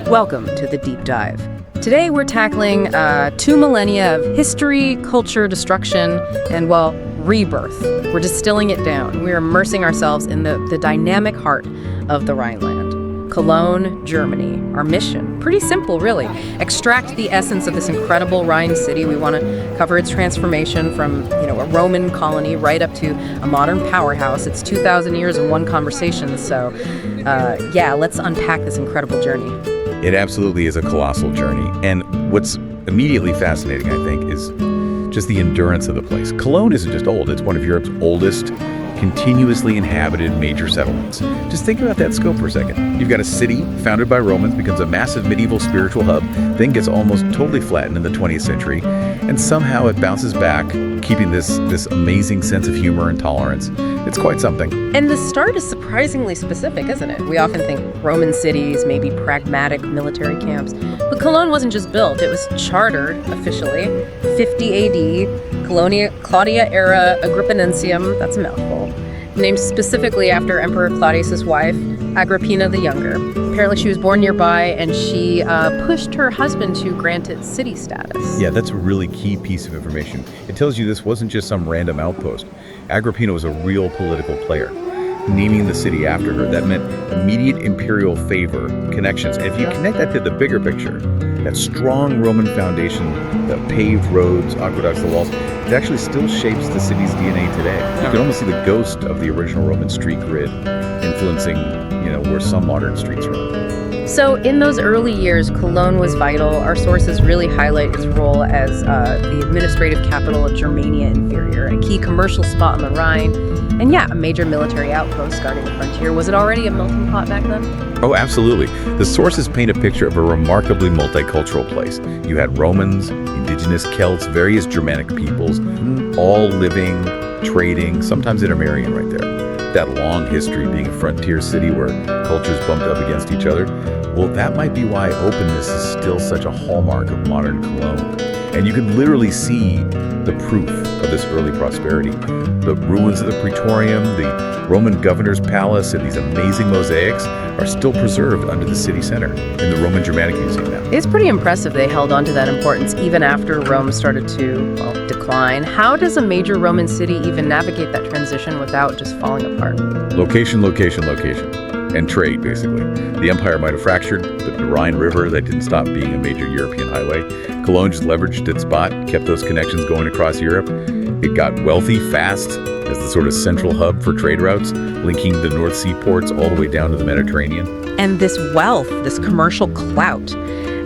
Welcome to The Deep Dive. Today we're tackling 2 millennia of history, culture, destruction, and, well, rebirth. We're distilling it down. We're immersing ourselves in the dynamic heart of the Rhineland. Cologne, Germany. Our mission, pretty simple, really. Extract the essence of this incredible Rhine city. We want to cover its transformation from, a Roman colony right up to a modern powerhouse. It's 2,000 years in one conversation, so let's unpack this incredible journey. It absolutely is a colossal journey. And what's immediately fascinating, I think, is just the endurance of the place. Cologne isn't just old, it's one of Europe's oldest continuously inhabited major settlements. Just think about that scope for a second. You've got a city founded by Romans, becomes a massive medieval spiritual hub, then gets almost totally flattened in the 20th century, and somehow it bounces back, keeping this amazing sense of humor and tolerance. It's quite something. And the start is surprisingly specific, isn't it? We often think Roman cities, maybe pragmatic military camps. But Cologne wasn't just built, it was chartered officially, 50 AD, Claudia-era Agrippinensium, that's a mouthful, named specifically after Emperor Claudius's wife, Agrippina the Younger. Apparently she was born nearby, and she pushed her husband to grant it city status. Yeah, that's a really key piece of information. It tells you this wasn't just some random outpost. Agrippina was a real political player. Naming the city after her, that meant immediate imperial favor, connections. And if you connect that to the bigger picture, that strong Roman foundation, the paved roads, aqueducts, the walls, it actually still shapes the city's DNA today. You can almost see the ghost of the original Roman street grid influencing, where some modern streets run. So in those early years, Cologne was vital. Our sources really highlight its role as the administrative capital of Germania Inferior, a key commercial spot on the Rhine, and a major military outpost guarding the frontier. Was it already a melting pot back then? Oh, absolutely. The sources paint a picture of a remarkably multicultural place. You had Romans, indigenous Celts, various Germanic peoples, all living, trading, sometimes intermarrying right there. That long history being a frontier city where cultures bumped up against each other, well, that might be why openness is still such a hallmark of modern Cologne. And you can literally see the proof of this early prosperity. The ruins of the Praetorium, the Roman governor's palace, and these amazing mosaics are still preserved under the city center in the Roman Germanic Museum now. It's pretty impressive they held on to that importance even after Rome started to, decline. How does a major Roman city even navigate that transition without just falling apart? Location, location, location. And trade, basically. The empire might have fractured, but the Rhine River, that didn't stop being a major European highway. Cologne just leveraged its spot, kept those connections going across Europe. It got wealthy fast as the sort of central hub for trade routes, linking the North Sea ports all the way down to the Mediterranean. And this wealth, this commercial clout,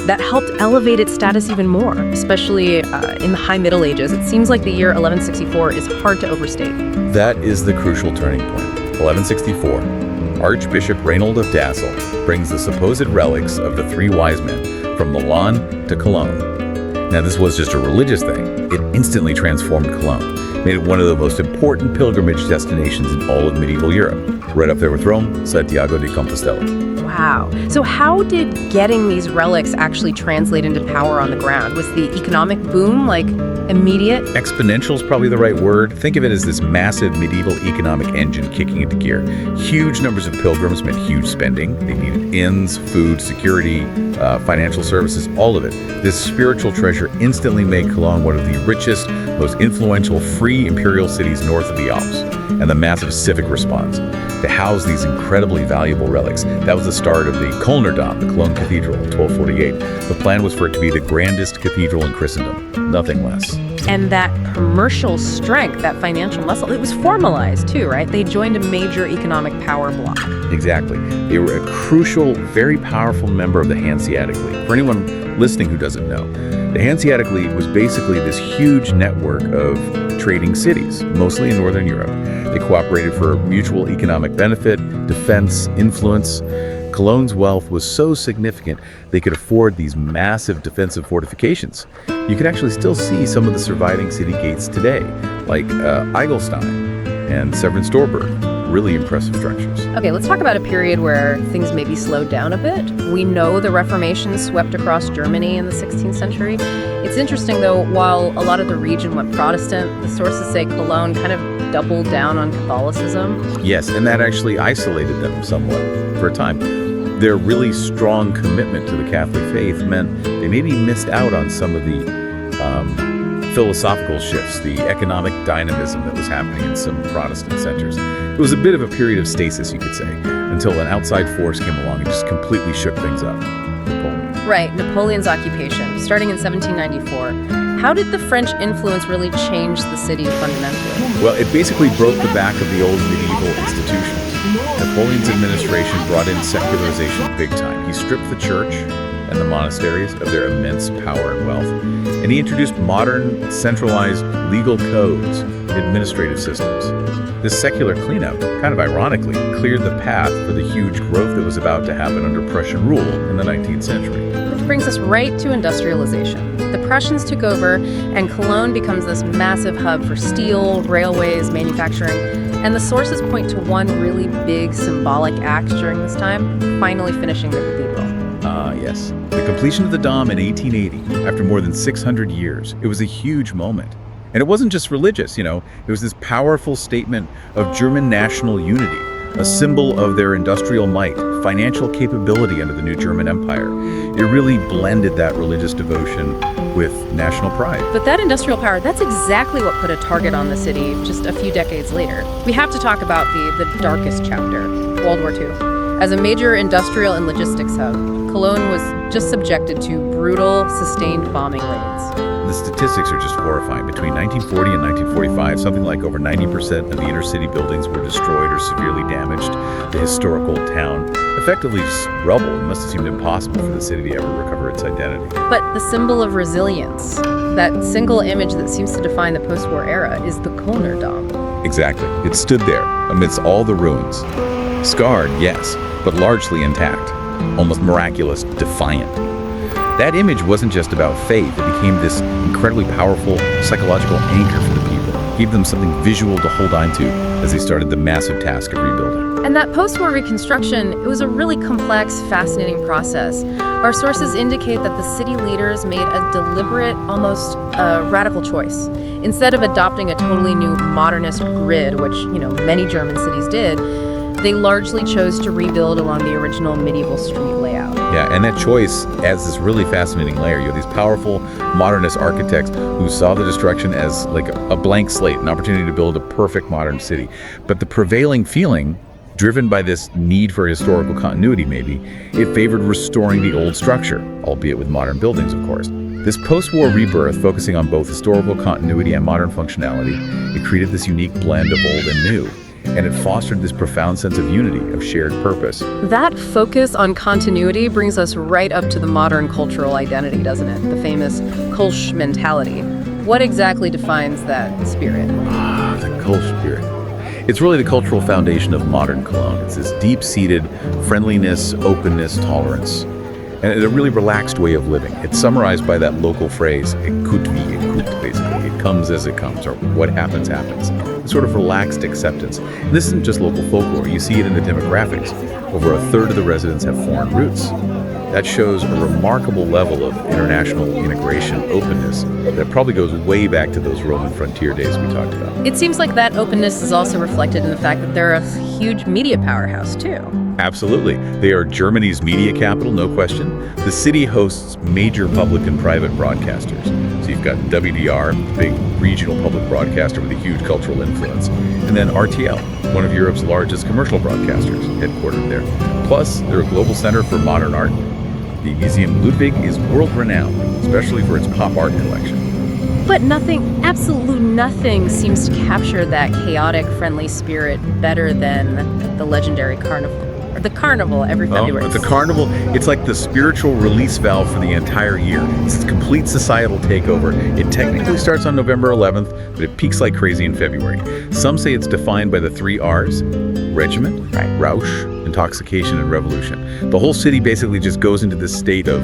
that helped elevate its status even more, especially in the High Middle Ages. It seems like the year 1164 is hard to overstate. That is the crucial turning point. 1164. Archbishop Reinald of Dassel brings the supposed relics of the 3 wise men from Milan to Cologne. Now, this was just a religious thing. It instantly transformed Cologne, made it one of the most important pilgrimage destinations in all of medieval Europe, right up there with Rome, Santiago de Compostela. Wow. So how did getting these relics actually translate into power on the ground? Was the economic boom, immediate? Exponential is probably the right word. Think of it as this massive medieval economic engine kicking into gear. Huge numbers of pilgrims meant huge spending. They needed inns, food, security, financial services, all of it. This spiritual treasure instantly made Cologne one of the richest, most influential free imperial cities north of the Alps. And the massive civic response to house these incredibly valuable relics. That was the start of the Kölner Dom, the Cologne Cathedral in 1248. The plan was for it to be the grandest cathedral in Christendom, nothing less. And that commercial strength, that financial muscle, it was formalized too, right? They joined a major economic power bloc. Exactly. They were a crucial, very powerful member of the Hanseatic League. For anyone listening who doesn't know, the Hanseatic League was basically this huge network of trading cities, mostly in Northern Europe. They cooperated for mutual economic benefit, defense, influence. Cologne's wealth was so significant they could afford these massive defensive fortifications. You can actually still see some of the surviving city gates today, like Eigelstein and Severn-Storburg. Really impressive structures. Okay, let's talk about a period where things maybe slowed down a bit. We know the Reformation swept across Germany in the 16th century. It's interesting, though, while a lot of the region went Protestant, the sources say Cologne kind of doubled down on Catholicism. Yes, and that actually isolated them somewhat for a time. Their really strong commitment to the Catholic faith meant they maybe missed out on some of the philosophical shifts, the economic dynamism that was happening in some Protestant centers. It was a bit of a period of stasis, you could say, until an outside force came along and just completely shook things up. Napoleon. Right, Napoleon's occupation, starting in 1794. How did the French influence really change the city fundamentally? Well, it basically broke the back of the old medieval institutions. Napoleon's administration brought in secularization big time. He stripped the church and the monasteries of their immense power and wealth, and he introduced modern, centralized legal codes, administrative systems. This secular cleanup, kind of ironically, cleared the path for the huge growth that was about to happen under Prussian rule in the 19th century. Which brings us right to industrialization. The Prussians took over, and Cologne becomes this massive hub for steel, railways, manufacturing, and the sources point to one really big symbolic act during this time, finally finishing the cathedral. Yes. The completion of the Dom in 1880, after more than 600 years, it was a huge moment. And it wasn't just religious, it was this powerful statement of German national unity, a symbol of their industrial might, financial capability under the new German Empire. It really blended that religious devotion with national pride. But that industrial power, that's exactly what put a target on the city just a few decades later. We have to talk about the darkest chapter, World War II. As a major industrial and logistics hub, Cologne was just subjected to brutal, sustained bombing raids. The statistics are just horrifying. Between 1940 and 1945, something like over 90% of the inner city buildings were destroyed or severely damaged. The historical town effectively just rubble. It must have seemed impossible for the city to ever recover its identity. But the symbol of resilience, that single image that seems to define the post-war era, is the Kölner Dom. Exactly. It stood there amidst all the ruins. Scarred, yes, but largely intact. Almost miraculous, defiant. That image wasn't just about faith. It became this incredibly powerful psychological anchor for the people. It gave them something visual to hold on to as they started the massive task of rebuilding. And that post-war reconstruction, it was a really complex, fascinating process. Our sources indicate that the city leaders made a deliberate, almost radical choice. Instead of adopting a totally new modernist grid, which, many German cities did, they largely chose to rebuild along the original medieval street layout. Yeah, and that choice adds this really fascinating layer. You have these powerful modernist architects who saw the destruction as like a blank slate, an opportunity to build a perfect modern city. But the prevailing feeling, driven by this need for historical continuity maybe, it favored restoring the old structure, albeit with modern buildings, of course. This post-war rebirth, focusing on both historical continuity and modern functionality, it created this unique blend of old and new. And it fostered this profound sense of unity, of shared purpose. That focus on continuity brings us right up to the modern cultural identity, doesn't it? The famous Kölsch mentality. What exactly defines that spirit? The Kölsch spirit. It's really the cultural foundation of modern Cologne. It's this deep-seated friendliness, openness, tolerance, and a really relaxed way of living. It's summarized by that local phrase, écoute wie écoute, basically. It comes as it comes, or what happens, happens. It's sort of relaxed acceptance. And this isn't just local folklore. You see it in the demographics. Over a third of the residents have foreign roots. That shows a remarkable level of international integration, openness, that probably goes way back to those Roman frontier days we talked about. It seems like that openness is also reflected in the fact that they're a huge media powerhouse, too. Absolutely. They are Germany's media capital, no question. The city hosts major public and private broadcasters. So you've got WDR, the big regional public broadcaster with a huge cultural influence, and then RTL, one of Europe's largest commercial broadcasters, headquartered there. Plus, they're a global center for modern art. The Museum Ludwig is world-renowned, especially for its pop art collection. But nothing, absolute nothing, seems to capture that chaotic, friendly spirit better than the legendary carnival. Or the carnival every February. The carnival, it's like the spiritual release valve for the entire year. It's a complete societal takeover. It technically starts on November 11th, but it peaks like crazy in February. Some say it's defined by the 3 Rs, regiment, Rausch, intoxication, and revolution. The whole city basically just goes into this state of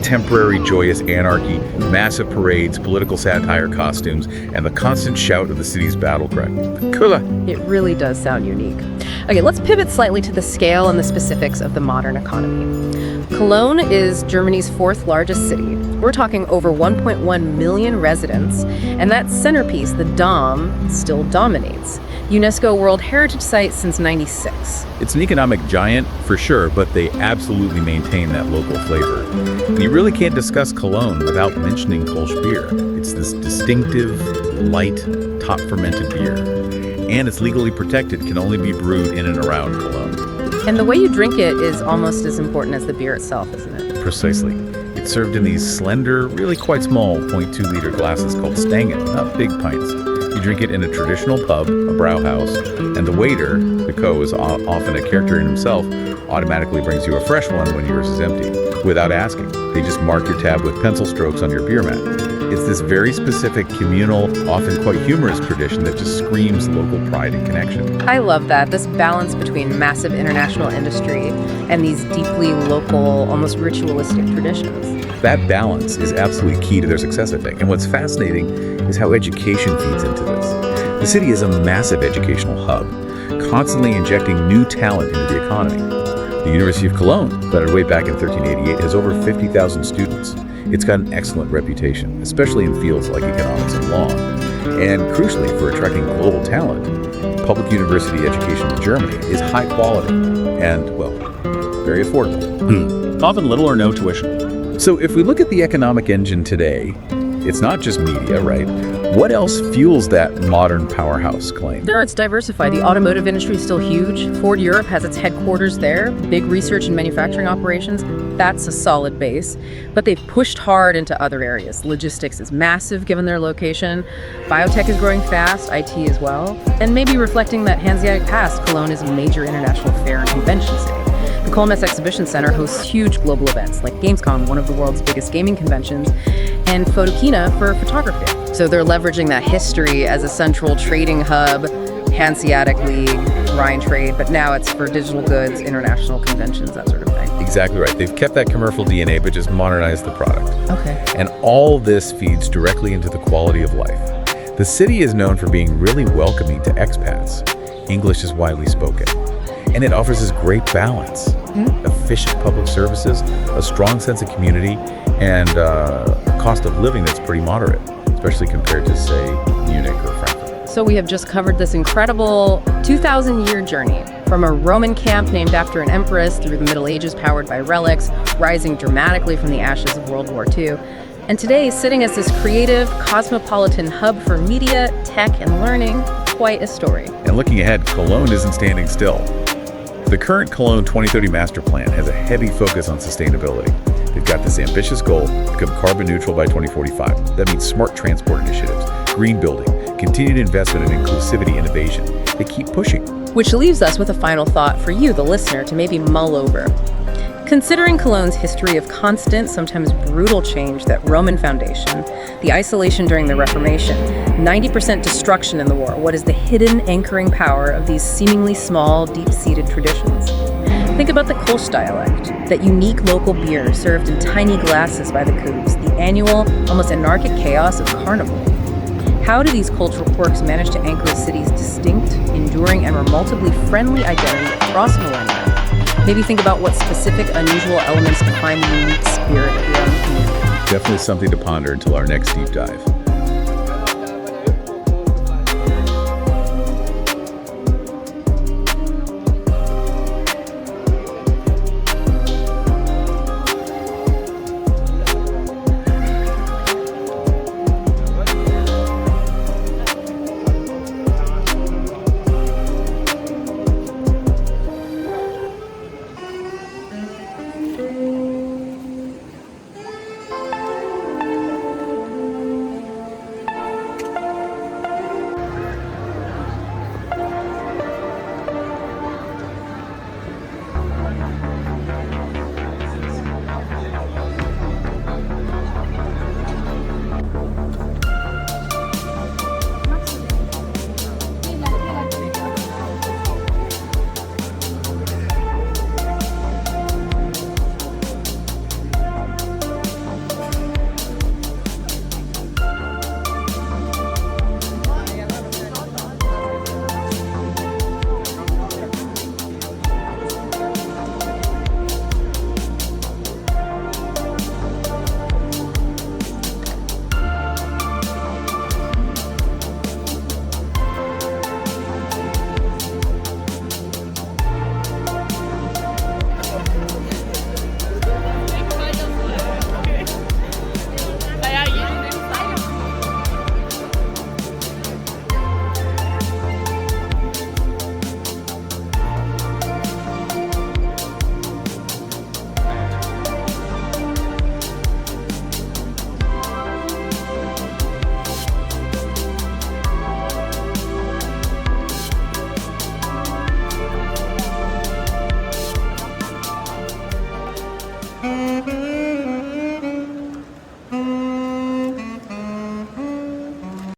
temporary joyous anarchy, massive parades, political satire costumes, and the constant shout of the city's battle cry. Kula! It really does sound unique. Okay, let's pivot slightly to the scale and the specifics of the modern economy. Cologne is Germany's fourth largest city. We're talking over 1.1 million residents, and that centerpiece, the Dom, still dominates. UNESCO World Heritage Site since '96. It's an economic giant, for sure, but they absolutely maintain that local flavor. You really can't discuss Cologne without mentioning Kolsch beer. It's this distinctive, light, top-fermented beer. And it's legally protected, can only be brewed in and around Cologne. And the way you drink it is almost as important as the beer itself, isn't it? Precisely. It's served in these slender, really quite small 0.2-liter glasses called Stangen, not big pints. You drink it in a traditional pub, a brauhaus, and the waiter, the co is often a character in himself, automatically brings you a fresh one when yours is empty, without asking. They just mark your tab with pencil strokes on your beer mat. It's this very specific, communal, often quite humorous tradition that just screams local pride and connection. I love that, this balance between massive international industry and these deeply local, almost ritualistic traditions. That balance is absolutely key to their success, I think. And what's fascinating is how education feeds into this. The city is a massive educational hub, constantly injecting new talent into the economy. The University of Cologne, founded way back in 1388, has over 50,000 students. It's got an excellent reputation, especially in fields like economics and law. And crucially, for attracting global talent, public university education in Germany is high quality and, well, very affordable. Often little or no tuition. So if we look at the economic engine today, it's not just media, right? What else fuels that modern powerhouse claim? Sure, it's diversified. The automotive industry is still huge. Ford Europe has its headquarters there, big research and manufacturing operations. That's a solid base. But they've pushed hard into other areas. Logistics is massive given their location. Biotech is growing fast, IT as well. And maybe reflecting that Hanseatic past, Cologne is a major international fair and convention city. The Colmes Exhibition Center hosts huge global events like Gamescom, one of the world's biggest gaming conventions, and Photokina for photography. So they're leveraging that history as a central trading hub, Hanseatic League, Rhine Trade, but now it's for digital goods, international conventions, that sort of thing. Exactly right. They've kept that commercial DNA, but just modernized the product. Okay. And all this feeds directly into the quality of life. The city is known for being really welcoming to expats. English is widely spoken. And it offers this great balance. Efficient public services, a strong sense of community, and a cost of living that's pretty moderate, especially compared to, say, Munich or Frankfurt. So we have just covered this incredible 2,000-year journey from a Roman camp named after an empress through the Middle Ages powered by relics, rising dramatically from the ashes of World War II. And today, sitting as this creative, cosmopolitan hub for media, tech, and learning, quite a story. And looking ahead, Cologne isn't standing still. The current Cologne 2030 master plan has a heavy focus on sustainability. They've got this ambitious goal to become carbon neutral by 2045. That means smart transport initiatives, green building, continued investment in inclusivity innovation. They keep pushing. Which leaves us with a final thought for you, the listener, to maybe mull over. Considering Cologne's history of constant, sometimes brutal change, that Roman foundation, the isolation during the Reformation, 90% destruction in the war, what is the hidden anchoring power of these seemingly small, deep-seated traditions? Think about the Kolsch dialect, that unique local beer served in tiny glasses by the coups, the annual, almost anarchic chaos of carnival. How do these cultural quirks manage to anchor a city's distinct, enduring, and remarkably friendly identity across millennia? Maybe think about what specific, unusual elements define the unique spirit of your own community. Definitely something to ponder until our next deep dive.